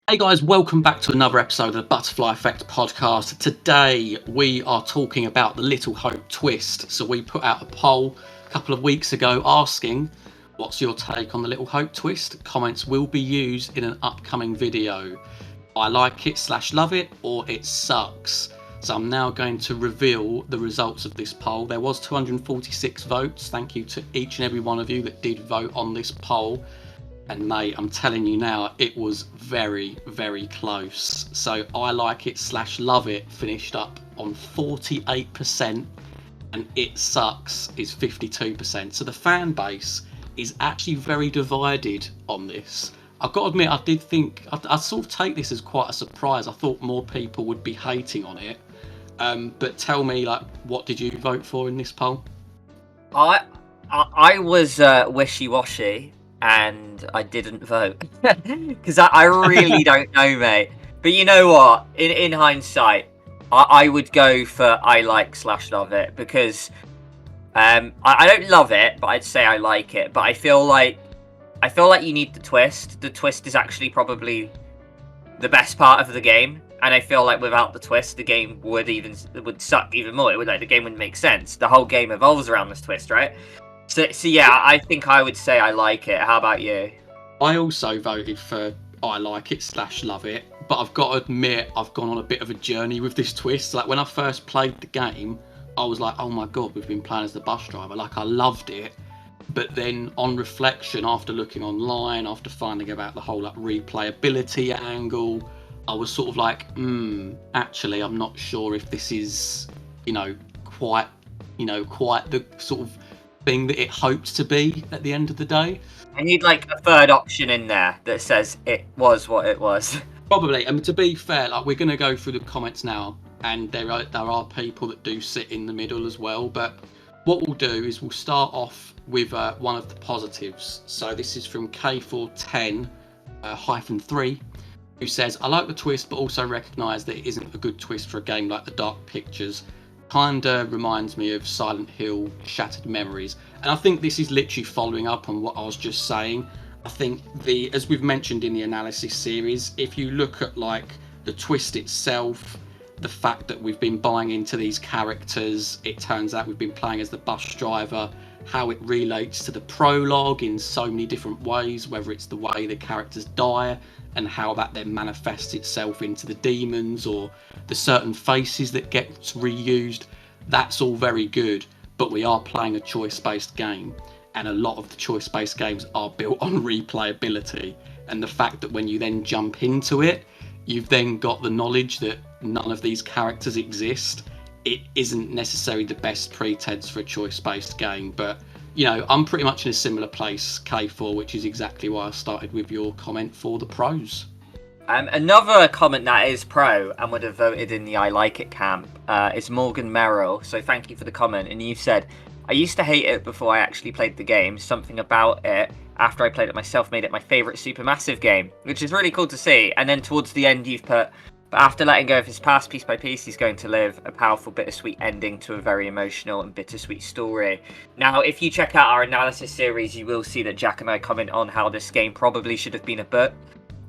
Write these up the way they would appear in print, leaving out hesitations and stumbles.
Hey guys, welcome back to another episode of the Butterfly Effect podcast. Today we are talking about the Little Hope twist. So we put out a poll a couple of weeks ago asking, what's your take on the Little Hope twist? Comments will be used in an upcoming video. I like it / love it, or it sucks. So I'm now going to reveal the results of this poll. There was 246 votes. Thank you to each and every one of you that did vote on this poll. And mate, I'm telling you now, it was very, very close. So I like it / love it finished up on 48%, and it sucks is 52%. So the fan base is actually very divided on this. I've got to admit, I did think, I sort of take this as quite a surprise. I thought more people would be hating on it. But tell me, like, what did you vote for in this poll? I was wishy-washy. And I didn't vote because I really don't know, mate. But you know what? In hindsight, I would go for I like / love it because I don't love it, but I'd say I like it. But I feel like you need the twist. The twist is actually probably the best part of the game, and I feel like without the twist, the game would suck even more. The game wouldn't make sense. The whole game evolves around this twist, right? So yeah, I think I would say I like it. How about you? I also voted for I like it / love it, but I've got to admit I've gone on a bit of a journey with this twist. Like when I first played the game, I was like, oh my god, we've been playing as the bus driver. Like I loved it. But then on reflection, after looking online, after finding about the whole like replayability angle, I was sort of like, actually I'm not sure if this is, quite the sort of thing that it hoped to be at the end of the day. I need like a third option in there that says it was what it was. Probably. I mean, to be fair, like we're going to go through the comments now, and there are people that do sit in the middle as well. But what we'll do is we'll start off with one of the positives. So this is from K410-3, who says, I like the twist, but also recognise that it isn't a good twist for a game like The Dark Pictures. Kinda reminds me of Silent Hill Shattered Memories, and I think this is literally following up on what I was just saying. I think as we've mentioned in the analysis series, if you look at like the twist itself, the fact that we've been buying into these characters, it turns out we've been playing as the bus driver, how it relates to the prologue in so many different ways, whether it's the way the characters die and how that then manifests itself into the demons or the certain faces that gets reused. That's all very good, but we are playing a choice-based game, and a lot of the choice-based games are built on replayability, and the fact that when you then jump into it, you've then got the knowledge that none of these characters exist. It isn't necessarily the best pretense for a choice-based game, but I'm pretty much in a similar place, K4, which is exactly why I started with your comment for the pros. Another comment that is pro and would have voted in the I like it camp is Morgan Merrill. So thank you for the comment. And you said, I used to hate it before I actually played the game. Something about it after I played it myself made it my favourite Supermassive game, which is really cool to see. And then towards the end you've put, but after letting go of his past piece by piece, he's going to live a powerful, bittersweet ending to a very emotional and bittersweet story. Now, if you check out our analysis series, you will see that Jack and I comment on how this game probably should have been a book.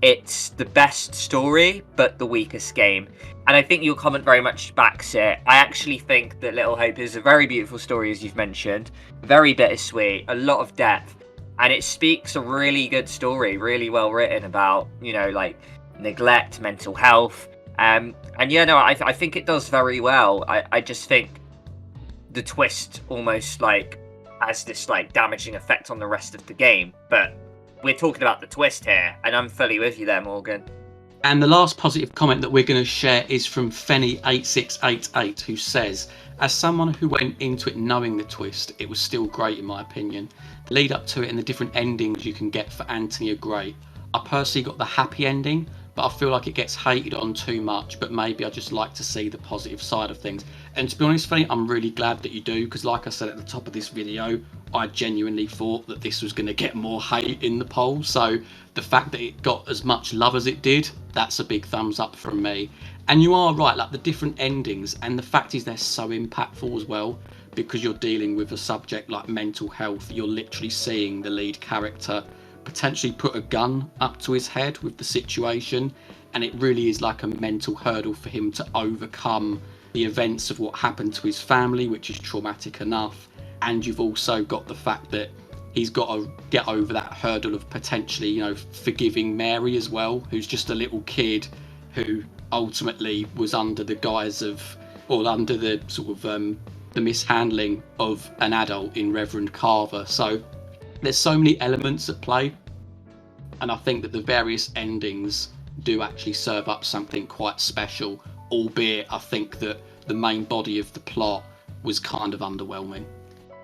It's the best story, but the weakest game. And I think your comment very much backs it. I actually think that Little Hope is a very beautiful story, as you've mentioned. Very bittersweet, a lot of depth. And it speaks a really good story, really well written about, neglect, mental health. I think it does very well. I just think the twist almost has this damaging effect on the rest of the game. But we're talking about the twist here, and I'm fully with you there, Morgan. And the last positive comment that we're going to share is from Fenny8688, who says, as someone who went into it knowing the twist, it was still great in my opinion. The lead up to it and the different endings you can get for Anthony are great. I personally got the happy ending, but I feel like it gets hated on too much, but maybe I just like to see the positive side of things. And to be honest, Fanny, I'm really glad that you do, because like I said at the top of this video, I genuinely thought that this was going to get more hate in the poll. So the fact that it got as much love as it did, that's a big thumbs up from me. And you are right, like the different endings, and the fact is they're so impactful as well, because you're dealing with a subject like mental health. You're literally seeing the lead character potentially put a gun up to his head with the situation, and it really is like a mental hurdle for him to overcome the events of what happened to his family, which is traumatic enough. And you've also got the fact that he's got to get over that hurdle of potentially, you know, forgiving Mary as well, who's just a little kid who ultimately was under the guise of, or under the sort of the mishandling of an adult in Reverend Carver. So there's so many elements at play, and I think that the various endings do actually serve up something quite special, albeit I think that the main body of the plot was kind of underwhelming.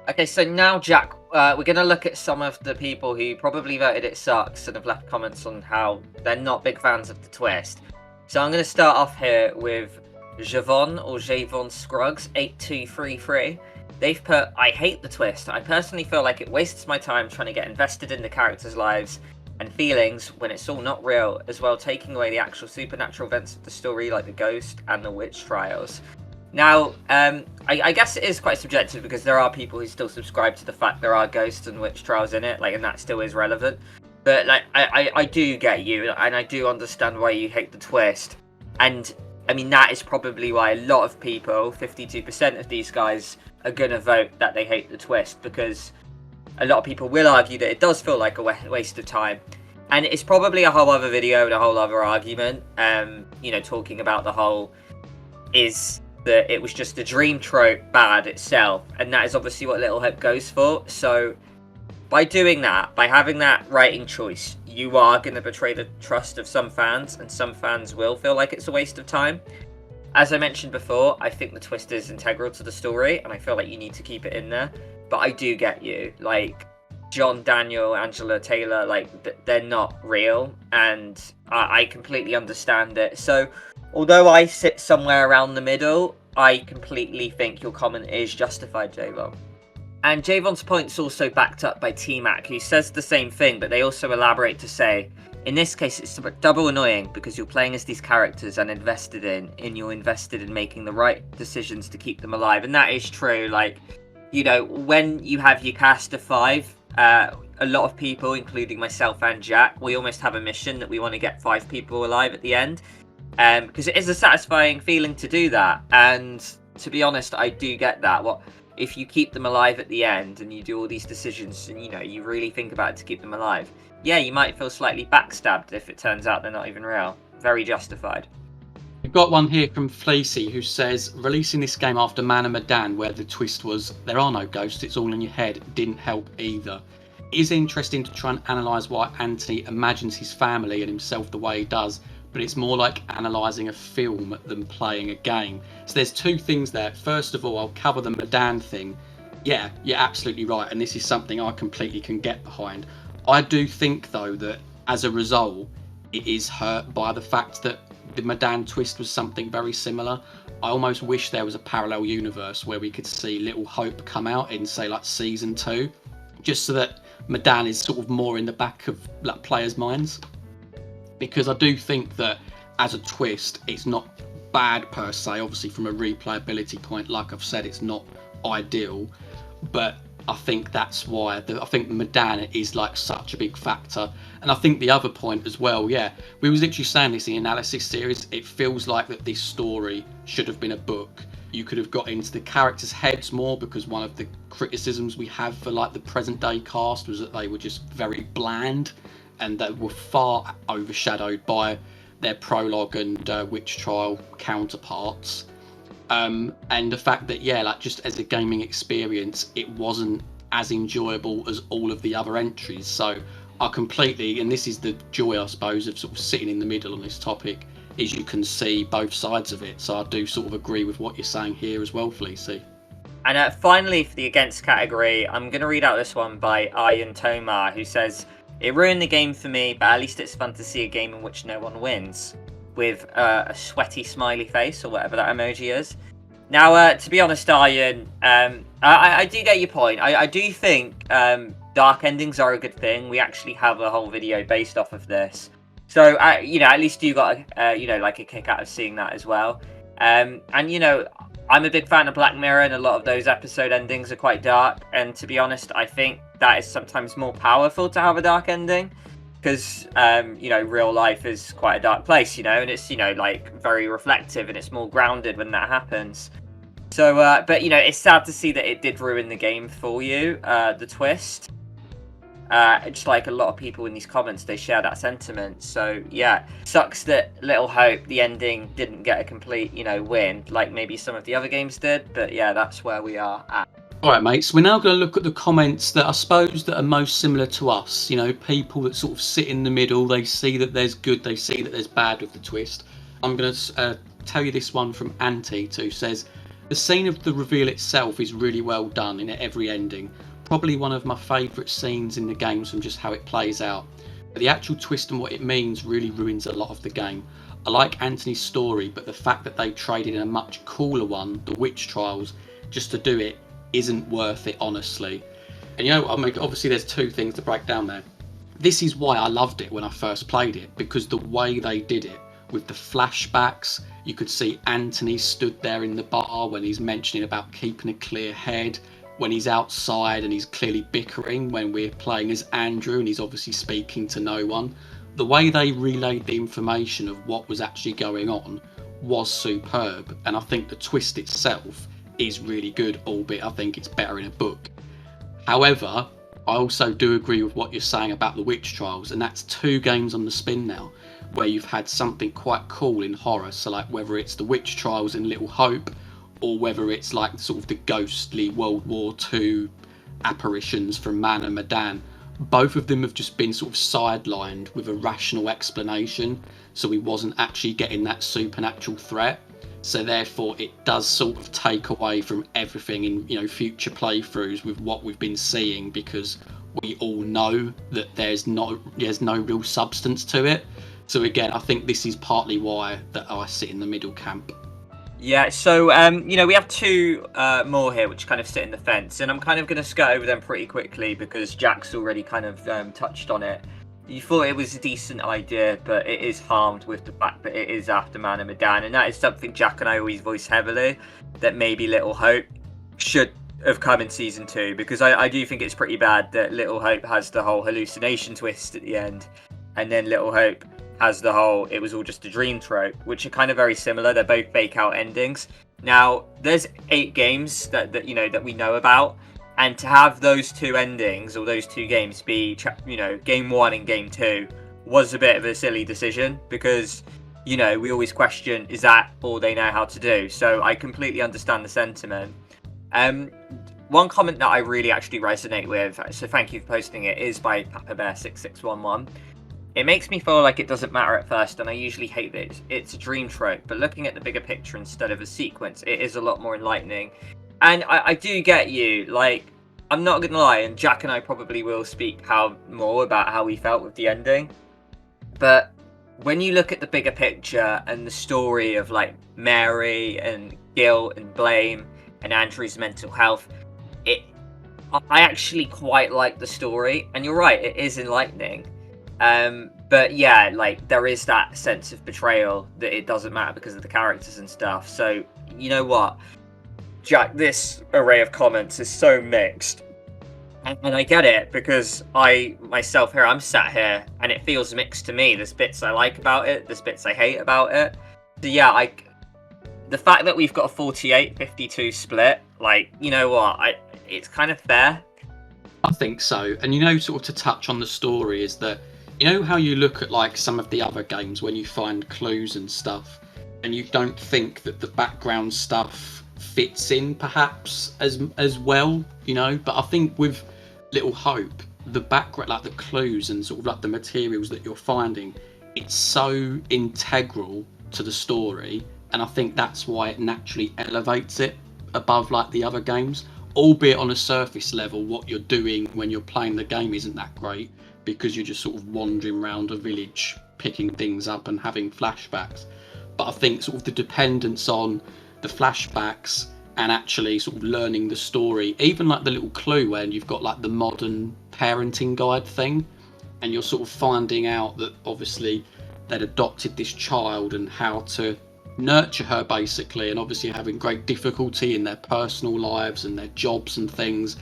Okay, so now, Jack, we're going to look at some of the people who probably voted it sucks and have left comments on how they're not big fans of the twist. So I'm going to start off here with Javon or Javon Scruggs 8233. They've put, I hate the twist. I personally feel like it wastes my time trying to get invested in the characters' lives and feelings when it's all not real, as well taking away the actual supernatural events of the story like the ghost and the witch trials. Now, I guess it is quite subjective because there are people who still subscribe to the fact there are ghosts and witch trials in it, like, and that still is relevant. But like, I do get you, and I do understand why you hate the twist. And I mean, that is probably why a lot of people, 52% of these guys, are gonna vote that they hate the twist, because a lot of people will argue that it does feel like a waste of time. And it's probably a whole other video and a whole other argument, you know, talking about the whole, is that it was just a dream trope bad itself, and that is obviously what Little Hope goes for. So by doing that, by having that writing choice, you are going to betray the trust of some fans, and some fans will feel like it's a waste of time. As I mentioned before, I think the twist is integral to the story, and I feel like you need to keep it in there. But I do get you, like, John, Daniel, Angela, Taylor, like, they're not real, and I completely understand it. So although I sit somewhere around the middle, I completely think your comment is justified, Javon. And Javon's point's also backed up by T-Mac, who says the same thing, but they also elaborate to say, in this case, it's double annoying because you're playing as these characters and you're invested in making the right decisions to keep them alive. And that is true. Like, you know, when you have your cast of 5, a lot of people, including myself and Jack, we almost have a mission that we want to get 5 people alive at the end. Because it is a satisfying feeling to do that. And to be honest, I do get that. What if you keep them alive at the end and you do all these decisions and, you know, you really think about it to keep them alive? Yeah, you might feel slightly backstabbed if it turns out they're not even real. Very justified. We've got one here from Fleecy who says, releasing this game after Man and Medan, where the twist was there are no ghosts, it's all in your head, didn't help either. It is interesting to try and analyse why Anthony imagines his family and himself the way he does, but it's more like analysing a film than playing a game. So there's 2 things there. First of all, I'll cover the Medan thing. Yeah, you're absolutely right, and this is something I completely can get behind. I do think, though, that as a result, it is hurt by the fact that the Medan twist was something very similar. I almost wish there was a parallel universe where we could see Little Hope come out in, say, like season 2, just so that Medan is sort of more in the back of like players' minds. Because I do think that as a twist, it's not bad per se. Obviously, from a replayability point, like I've said, it's not ideal, but I think that's why I think Medan is like such a big factor. And I think the other point as well, yeah, we was literally saying this in the analysis series, it feels like that this story should have been a book. You could have got into the characters' heads more, because one of the criticisms we have for like the present day cast was that they were just very bland, and they were far overshadowed by their prologue and witch trial counterparts. And the fact that, yeah, like just as a gaming experience, it wasn't as enjoyable as all of the other entries. So I completely, and this is the joy, I suppose, of sort of sitting in the middle on this topic, is you can see both sides of it. So I do sort of agree with what you're saying here as well, Fleecy. And finally, for the against category, I'm going to read out this one by Ian Tomar, who says, it ruined the game for me, but at least it's fun to see a game in which no one wins, with a sweaty smiley face, or whatever that emoji is. Now, to be honest, Ian, I do get your point. I do think dark endings are a good thing. We actually have a whole video based off of this. So, you know, at least you got, you know, like a kick out of seeing that as well. And, you know, I'm a big fan of Black Mirror, and a lot of those episode endings are quite dark. And to be honest, I think that is sometimes more powerful to have a dark ending, because real life is quite a dark place, and it's like very reflective, and it's more grounded when that happens. So, but it's sad to see that it did ruin the game for you, the twist. Just like a lot of people in these comments, they share that sentiment. So yeah, sucks that Little Hope, the ending, didn't get a complete, win, like maybe some of the other games did. But yeah, that's where we are at. All right, mates. We're now going to look at the comments that I suppose that are most similar to us. People that sort of sit in the middle. They see that there's good, they see that there's bad with the twist. I'm going to tell you this one from Anti, who says, the scene of the reveal itself is really well done in every ending. Probably one of my favourite scenes in the games from just how it plays out. But the actual twist and what it means really ruins a lot of the game. I like Anthony's story, but the fact that they traded in a much cooler one, the Witch Trials, just to do it, isn't worth it, honestly. And obviously there's two things to break down there. This is why I loved it when I first played it, because the way they did it, with the flashbacks, you could see Anthony stood there in the bar when he's mentioning about keeping a clear head, when he's outside and he's clearly bickering when we're playing as Andrew and he's obviously speaking to no one. The way they relayed the information of what was actually going on was superb, and I think the twist itself is really good, albeit I think it's better in a book. However, I also do agree with what you're saying about the Witch Trials, and that's 2 games on the spin now where you've had something quite cool in horror. So like whether it's the Witch Trials in Little Hope, or whether it's like sort of the ghostly World War II apparitions from Man and Medan, both of them have just been sort of sidelined with a rational explanation, so we wasn't actually getting that supernatural threat. So therefore it does sort of take away from everything in future playthroughs with what we've been seeing, because we all know that there's no real substance to it. So again, I think this is partly why that I sit in the middle camp. Yeah, so, we have 2 more here which kind of sit in the fence, and I'm kind of going to skirt over them pretty quickly because Jack's already kind of touched on it. You thought it was a decent idea, but it is harmed with the fact that it is after Man and Medan, and that is something Jack and I always voice heavily, that maybe Little Hope should have come in Season 2, because I do think it's pretty bad that Little Hope has the whole hallucination twist at the end, and then Little Hope has the whole it was all just a dream trope, which are kind of very similar. They're both fake out endings. Now, there's 8 games that we know about, and to have those 2 endings, or those 2 games be game 1 and game 2, was a bit of a silly decision, because we always question, is that all they know how to do? So I completely understand the sentiment. One comment that I really actually resonate with, so thank you for posting it, is by Papa Bear 6611. It makes me feel like it doesn't matter at first, and I usually hate that it's a dream trope, but looking at the bigger picture instead of a sequence, it is a lot more enlightening. And I do get you, like, I'm not gonna lie, and Jack and I probably will speak more about how we felt with the ending, but when you look at the bigger picture and the story of like Mary and guilt and blame and Andrew's mental health, I actually quite like the story, and you're right, it is enlightening. But yeah, like there is that sense of betrayal that it doesn't matter because of the characters and stuff. So you know what, Jack, this array of comments is so mixed, and I get it, because I myself here, I'm sat here and it feels mixed to me. There's bits I like about it, there's bits I hate about it. So yeah, the fact that we've got a 48-52 split, like, you know what, it's kind of fair. I think so. And sort of to touch on the story, is that how you look at like some of the other games when you find clues and stuff, and you don't think that the background stuff fits in perhaps as well, but I think with Little Hope, the background, like the clues and sort of like the materials that you're finding, it's so integral to the story, and I think that's why it naturally elevates it above like the other games. Albeit on a surface level, what you're doing when you're playing the game isn't that great, because you're just sort of wandering around a village picking things up and having flashbacks. But I think sort of the dependence on the flashbacks and actually sort of learning the story, even like the little clue when you've got like the modern parenting guide thing, and you're sort of finding out that obviously they'd adopted this child and how to nurture her basically, and obviously having great difficulty in their personal lives and their jobs and things,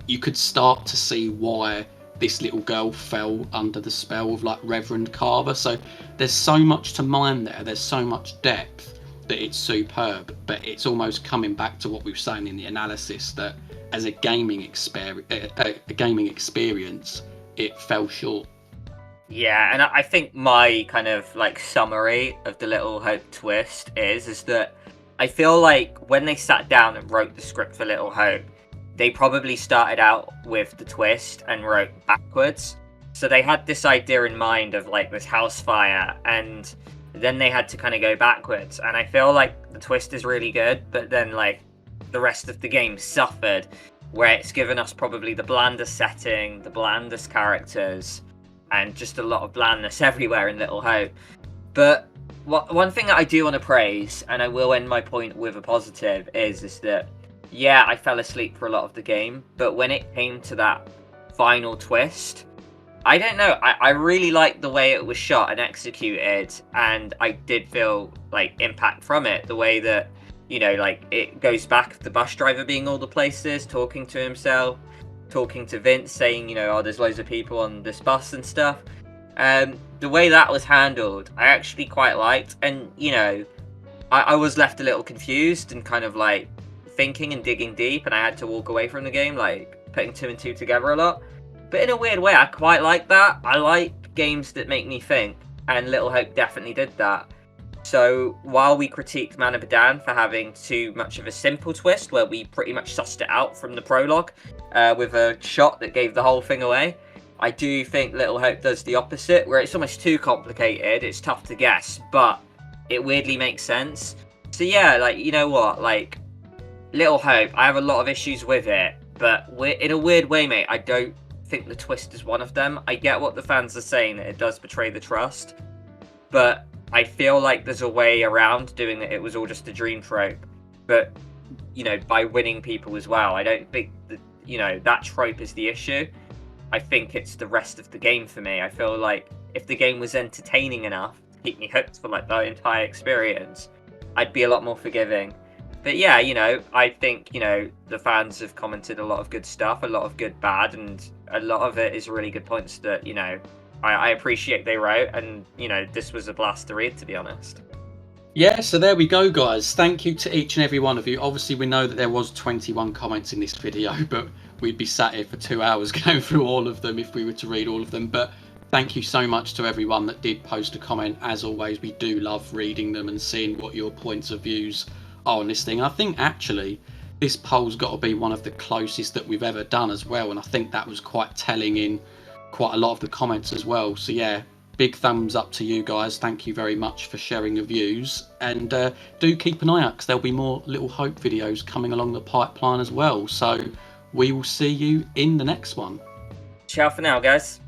you could start to see why this little girl fell under the spell of like Reverend Carver. So there's so much to mine there, there's so much depth that it's superb, but it's almost coming back to what we were saying in the analysis, that as a gaming experience, it fell short. Yeah, and I think my kind of like summary of the Little Hope twist is that I feel like when they sat down and wrote the script for Little Hope, they probably started out with the twist and wrote backwards. So they had this idea in mind of like this house fire, and then they had to kind of go backwards. And I feel like the twist is really good, but then like the rest of the game suffered, where it's given us probably the blandest setting, the blandest characters, and just a lot of blandness everywhere in Little Hope. But one thing that I do want to praise, and I will end my point with a positive, is that, yeah, I fell asleep for a lot of the game, but when it came to that final twist, I don't know, I really liked the way it was shot and executed, and I did feel like impact from it, the way that, you know, like it goes back to the bus driver being all the places, talking to himself, talking to Vince, saying, you know, oh, there's loads of people on this bus and stuff. The way that was handled, I actually quite liked. And, you know, I was left a little confused and kind of like thinking and digging deep, and I had to walk away from the game, like putting 2 and 2 together a lot. But in a weird way, I quite like that. I like games that make me think, and Little Hope definitely did that. So while we critiqued Man of Medan for having too much of a simple twist, where we pretty much sussed it out from the prologue with a shot that gave the whole thing away, I do think Little Hope does the opposite, where it's almost too complicated, it's tough to guess, but it weirdly makes sense. So yeah, like, you know what, like, Little Hope, I have a lot of issues with it, but in a weird way, mate, I don't think the twist is one of them. I get what the fans are saying, that it does betray the trust, but I feel like there's a way around doing that. It was all just a dream trope, but, you know, by winning people as well. I don't think that, you know, that trope is the issue. I think it's the rest of the game for me. I feel like if the game was entertaining enough to keep me hooked for like the entire experience, I'd be a lot more forgiving. But yeah, you know, I think, you know, the fans have commented a lot of good stuff, a lot of good bad, and a lot of it is really good points that, you know, I appreciate they wrote, and, you know, this was a blast to read, to be honest. Yeah, so there we go, guys. Thank you to each and every one of you. Obviously, we know that there was 21 comments in this video, but we'd be sat here for 2 hours going through all of them if we were to read all of them. But thank you so much to everyone that did post a comment. As always, we do love reading them and seeing what your points of views are on this thing. I think, actually, this poll's got to be one of the closest that we've ever done as well, and I think that was quite telling in quite a lot of the comments as well. So yeah, big thumbs up to you guys. Thank you very much for sharing your views, and do keep an eye out, because there'll be more Little Hope videos coming along the pipeline as well. So we will see you in the next one. Ciao for now, guys.